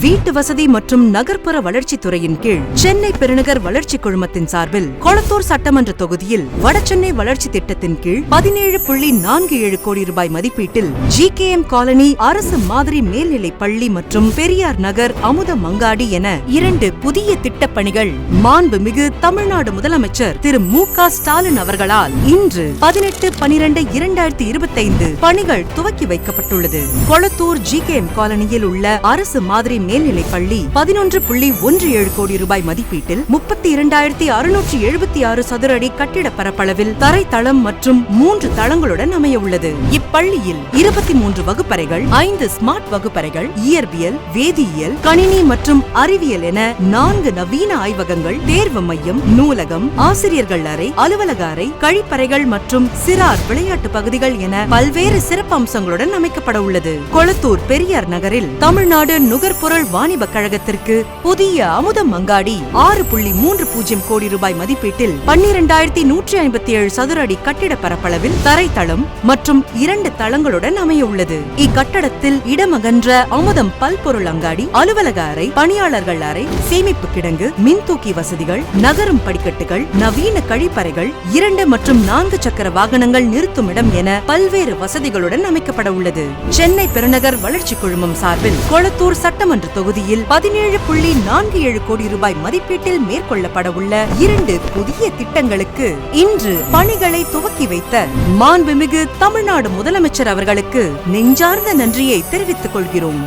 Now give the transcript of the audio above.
வீட்டு வசதி மற்றும் நகர்ப்புற வளர்ச்சித் துறையின் கீழ் சென்னை பெருநகர் வளர்ச்சி குழுமத்தின் சார்பில் கொளத்தூர் சட்டமன்ற தொகுதியில் வடசென்னை வளர்ச்சி திட்டத்தின் கீழ் 17.47 கோடி ரூபாய் மதிப்பீட்டில் GKM காலனி அரசு மாதிரி மேல்நிலைப் பள்ளி மற்றும் பெரியார் நகர் அமுத மங்காடி என 2 புதிய திட்டப் பணிகள் மாண்புமிகு தமிழ்நாடு முதலமைச்சர் திரு மு.க. ஸ்டாலின் அவர்களால் இன்று 18/12/2025 பணிகள் துவக்கி வைக்கப்பட்டுள்ளது. கொளத்தூர் GKM காலனியில் உள்ள அரசு மாதிரி மேல்நிலைப் பள்ளி 11.17 கோடி ரூபாய் மதிப்பீட்டில் 32,676 சதுர அடி கட்டிட பரப்பளவில் தரைத்தளம் மற்றும் 3 தளங்களுடன் அமைய உள்ளது. இப்பள்ளியில் 23 வகுப்பறைகள், 5 ஸ்மார்ட் வகுப்பறைகள், இயற்பியல், வேதியியல், கணினி மற்றும் அறிவியல் என 4 நவீன ஆய்வகங்கள், தேர்வு மையம், நூலகம், ஆசிரியர்கள் அறை, அலுவலக அறை, கழிப்பறைகள் மற்றும் சிறார் விளையாட்டு பகுதிகள் என பல்வேறு சிறப்பம்சங்களுடன் அமைக்கப்பட உள்ளது. கொளத்தூர் பெரியார் நகரில் தமிழ்நாடு நுகர்பொருள் வாணிப கழகத்திற்கு புதிய அமுத மங்காடி 6.30 கோடி ரூபாய் மதிப்பீட்டில் 12,157 சதுர அடி கட்டிட பரப்பளவில் தரைத்தளம் மற்றும் 2 தளங்களுடன் அமைய உள்ளது. இக்கட்டடத்தில் இடமகன்ற அமுதம் பல்பொருள் அங்காடி, அலுவலக அறை, பணியாளர்கள் அறை, சேமிப்பு கிடங்கு, மின்தூக்கி வசதிகள், நகரும் படிக்கட்டுகள், நவீன கழிப்பறைகள், 2 மற்றும் 4 சக்கர வாகனங்கள் நிறுத்தும் இடம் என பல்வேறு வசதிகளுடன் அமைக்கப்பட உள்ளது. சென்னை பெருநகர் வளர்ச்சி குழுமம் சார்பில் கொளத்தூர் சட்டமன்ற தொகுதியில் 17.47 கோடி ரூபாய் மதிப்பீட்டில் மேற்கொள்ளப்பட உள்ள 2 புதிய திட்டங்களுக்கு இன்று பணிகளை துவக்கி வைத்த மாண்புமிகு தமிழ்நாடு முதலமைச்சர் அவர்களுக்கு நெஞ்சார்ந்த நன்றியை தெரிவித்துக் கொள்கிறோம்.